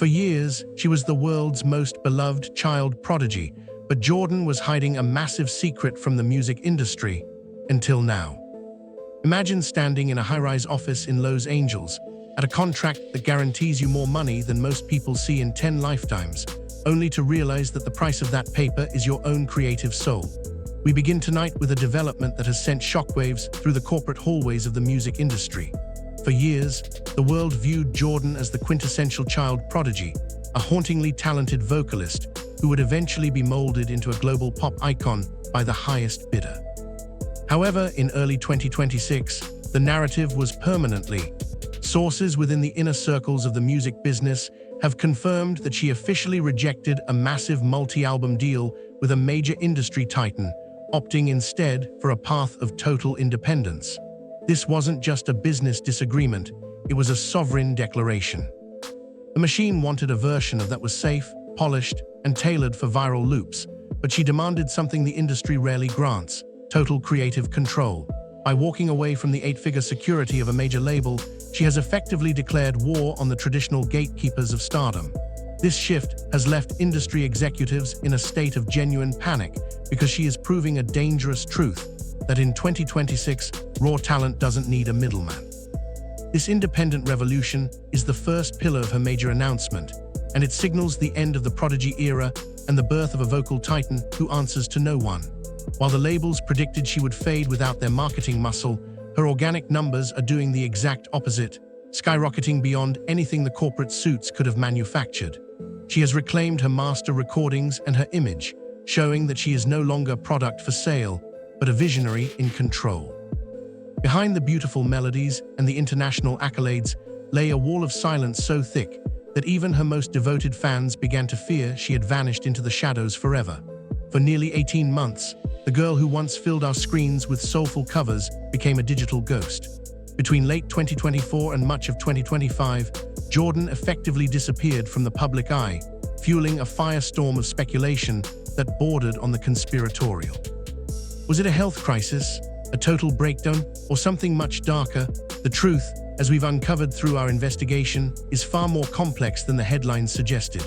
For years, she was the world's most beloved child prodigy, but Jordan was hiding a massive secret from the music industry, until now. Imagine standing in a high-rise office in Los Angeles, at a contract that guarantees you more money than most people see in 10 lifetimes, only to realize that the price of that paper is your own creative soul. We begin tonight with a development that has sent shockwaves through the corporate hallways of the music industry. For years, the world viewed Jordan as the quintessential child prodigy, a hauntingly talented vocalist who would eventually be molded into a global pop icon by the highest bidder. However, in early 2026, the narrative was permanently. Sources within the inner circles of the music business have confirmed that she officially rejected a massive multi-album deal with a major industry titan, opting instead for a path of total independence. This wasn't just a business disagreement, it was a sovereign declaration. The machine wanted a version of that was safe, polished, and tailored for viral loops, but she demanded something the industry rarely grants: total creative control. By walking away from the eight-figure security of a major label, she has effectively declared war on the traditional gatekeepers of stardom. This shift has left industry executives in a state of genuine panic because she is proving a dangerous truth that in 2026, raw talent doesn't need a middleman. This independent revolution is the first pillar of her major announcement, and it signals the end of the prodigy era and the birth of a vocal titan who answers to no one. While the labels predicted she would fade without their marketing muscle, her organic numbers are doing the exact opposite, skyrocketing beyond anything the corporate suits could have manufactured. She has reclaimed her master recordings and her image, showing that she is no longer a product for sale, but a visionary in control. Behind the beautiful melodies and the international accolades lay a wall of silence so thick that even her most devoted fans began to fear she had vanished into the shadows forever. For nearly 18 months, the girl who once filled our screens with soulful covers became a digital ghost. Between late 2024 and much of 2025, Jordan effectively disappeared from the public eye, fueling a firestorm of speculation that bordered on the conspiratorial. Was it a health crisis, a total breakdown, or something much darker? The truth, as we've uncovered through our investigation, is far more complex than the headlines suggested.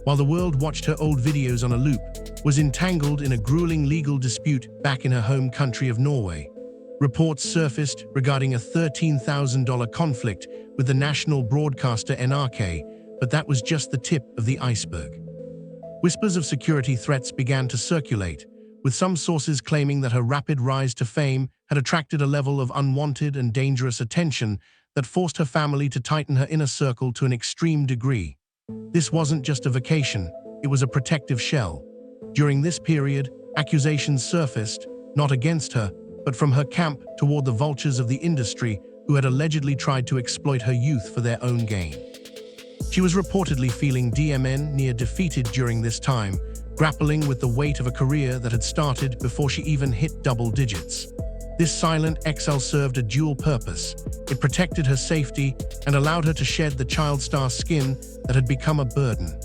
While the world watched her old videos on a loop, was entangled in a grueling legal dispute back in her home country of Norway. Reports surfaced regarding a $13,000 conflict with the national broadcaster NRK, but that was just the tip of the iceberg. Whispers of security threats began to circulate, with some sources claiming that her rapid rise to fame had attracted a level of unwanted and dangerous attention that forced her family to tighten her inner circle to an extreme degree. This wasn't just a vacation, it was a protective shell. During this period, accusations surfaced, not against her, but from her camp toward the vultures of the industry who had allegedly tried to exploit her youth for their own gain. She was reportedly feeling near defeated during this time, grappling with the weight of a career that had started before she even hit double digits. This silent exile served a dual purpose. It protected her safety and allowed her to shed the child star skin that had become a burden.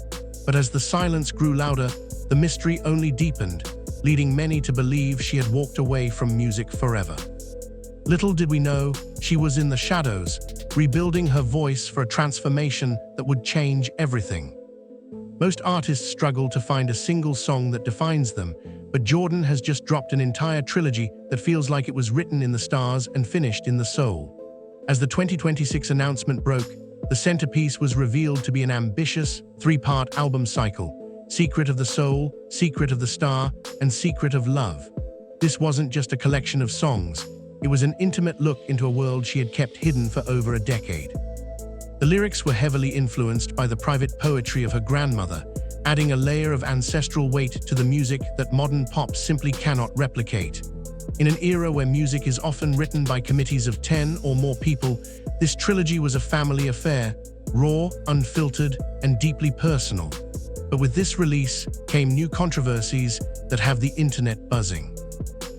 But as the silence grew louder, the mystery only deepened, leading many to believe she had walked away from music forever. Little did we know, she was in the shadows, rebuilding her voice for a transformation that would change everything. Most artists struggle to find a single song that defines them, but Jordan has just dropped an entire trilogy that feels like it was written in the stars and finished in the soul. As the 2026 announcement broke, the centerpiece was revealed to be an ambitious, three-part album cycle: Secret of the Soul, Secret of the Star, and Secret of Love. This wasn't just a collection of songs, it was an intimate look into a world she had kept hidden for over a decade. The lyrics were heavily influenced by the private poetry of her grandmother, adding a layer of ancestral weight to the music that modern pop simply cannot replicate. In an era where music is often written by committees of 10 or more people, this trilogy was a family affair, raw, unfiltered, and deeply personal. But with this release came new controversies that have the internet buzzing.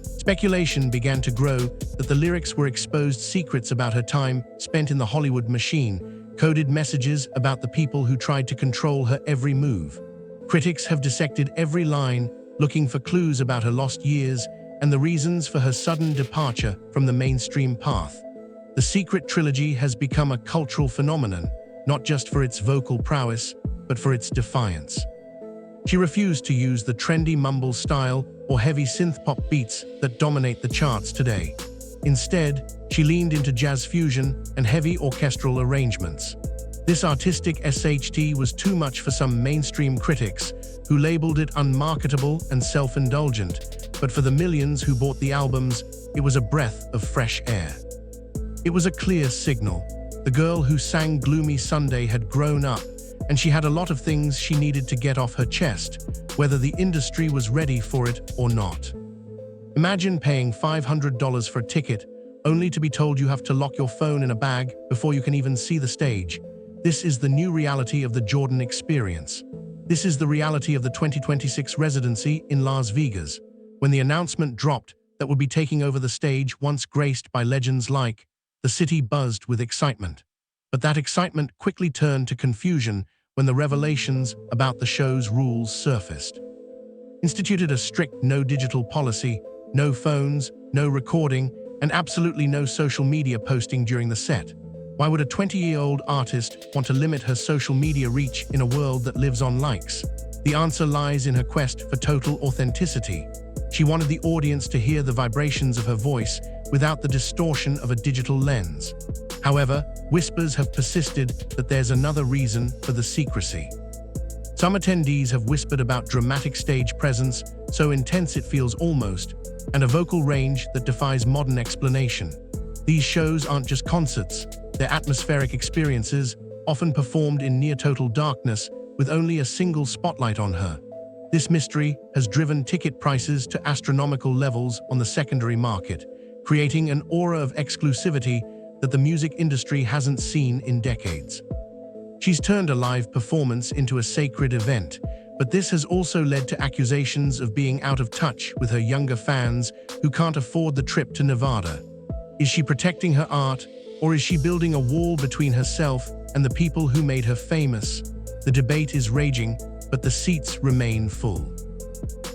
Speculation began to grow that the lyrics were exposed secrets about her time spent in the Hollywood machine, coded messages about the people who tried to control her every move. Critics have dissected every line, looking for clues about her lost years and the reasons for her sudden departure from the mainstream path. The Secret trilogy has become a cultural phenomenon, not just for its vocal prowess, but for its defiance. She refused to use the trendy mumble style or heavy synth-pop beats that dominate the charts today. Instead, she leaned into jazz fusion and heavy orchestral arrangements. This artistic SHT was too much for some mainstream critics, who labeled it unmarketable and self-indulgent, but for the millions who bought the albums, it was a breath of fresh air. It was a clear signal. The girl who sang Gloomy Sunday had grown up, and she had a lot of things she needed to get off her chest, whether the industry was ready for it or not. Imagine paying $500 for a ticket, only to be told you have to lock your phone in a bag before you can even see the stage. This is the new reality of the Jordan experience. This is the reality of the 2026 residency in Las Vegas, when the announcement dropped that would be taking over the stage once graced by legends like, the city buzzed with excitement. But that excitement quickly turned to confusion when the revelations about the show's rules surfaced. Instituted a strict no digital policy, no phones, no recording, and absolutely no social media posting during the set. Why would a 20-year-old artist want to limit her social media reach in a world that lives on likes? The answer lies in her quest for total authenticity. She wanted the audience to hear the vibrations of her voice without the distortion of a digital lens. However, whispers have persisted that there's another reason for the secrecy. Some attendees have whispered about dramatic stage presence, so intense it feels almost, and a vocal range that defies modern explanation. These shows aren't just concerts, they're atmospheric experiences, often performed in near-total darkness with only a single spotlight on her. This mystery has driven ticket prices to astronomical levels on the secondary market, creating an aura of exclusivity that the music industry hasn't seen in decades. She's turned a live performance into a sacred event, but this has also led to accusations of being out of touch with her younger fans who can't afford the trip to Nevada. Is she protecting her art, or is she building a wall between herself and the people who made her famous? The debate is raging, but the seats remain full.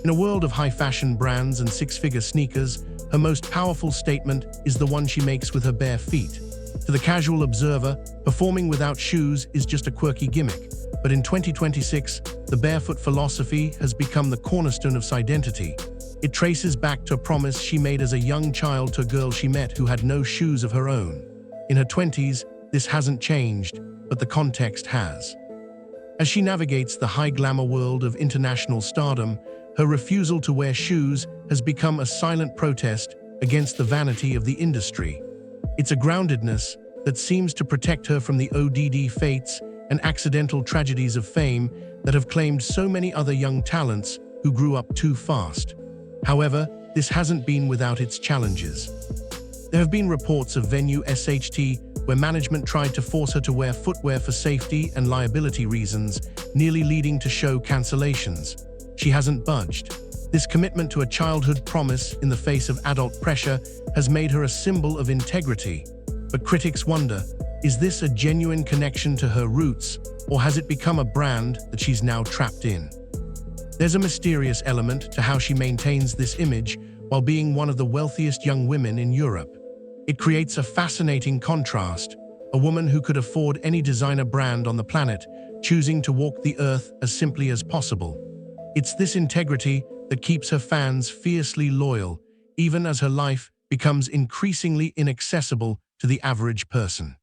In a world of high-fashion brands and six-figure sneakers, her most powerful statement is the one she makes with her bare feet. To the casual observer, performing without shoes is just a quirky gimmick, but in 2026, the barefoot philosophy has become the cornerstone of her identity. It traces back to a promise she made as a young child to a girl she met who had no shoes of her own. In her 20s, this hasn't changed, but the context has. As she navigates the high-glamour world of international stardom, her refusal to wear shoes has become a silent protest against the vanity of the industry. It's a groundedness that seems to protect her from the ODD fates and accidental tragedies of fame that have claimed so many other young talents who grew up too fast. However, this hasn't been without its challenges. There have been reports of venue SHT where management tried to force her to wear footwear for safety and liability reasons, nearly leading to show cancellations. She hasn't budged. This commitment to a childhood promise in the face of adult pressure has made her a symbol of integrity. But critics wonder, is this a genuine connection to her roots, or has it become a brand that she's now trapped in? There's a mysterious element to how she maintains this image while being one of the wealthiest young women in Europe. It creates a fascinating contrast, a woman who could afford any designer brand on the planet, choosing to walk the earth as simply as possible. It's this integrity that keeps her fans fiercely loyal, even as her life becomes increasingly inaccessible to the average person.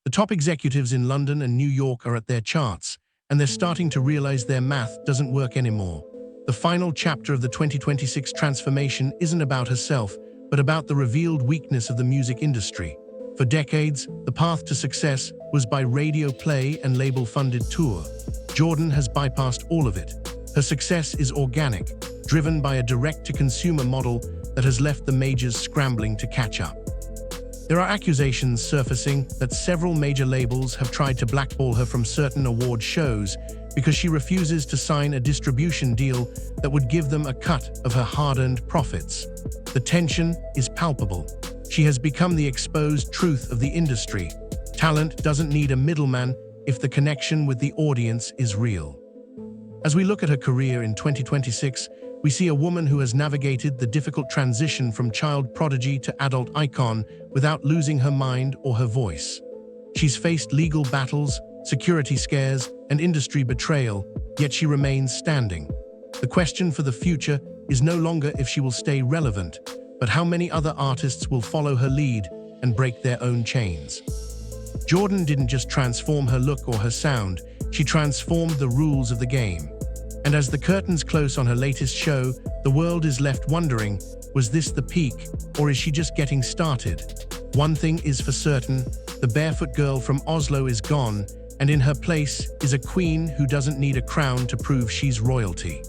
The top executives in London and New York are at their charts, and they're starting to realize their math doesn't work anymore. The final chapter of the 2026 transformation isn't about herself, but about the revealed weakness of the music industry. For decades, the path to success was by radio play and label-funded tour. Jordan has bypassed all of it. Her success is organic, driven by a direct-to-consumer model that has left the majors scrambling to catch up. There are accusations surfacing that several major labels have tried to blackball her from certain award shows because she refuses to sign a distribution deal that would give them a cut of her hard-earned profits. The tension is palpable. She has become the exposed truth of the industry. Talent doesn't need a middleman if the connection with the audience is real. As we look at her career in 2026, we see a woman who has navigated the difficult transition from child prodigy to adult icon without losing her mind or her voice. She's faced legal battles, security scares, and industry betrayal, yet she remains standing. The question for the future is no longer if she will stay relevant, but how many other artists will follow her lead and break their own chains. Jordan didn't just transform her look or her sound, she transformed the rules of the game. And as the curtains close on her latest show, the world is left wondering, was this the peak, or is she just getting started? One thing is for certain, the Barefoot girl from Oslo is gone, and in her place is a queen who doesn't need a crown to prove she's royalty.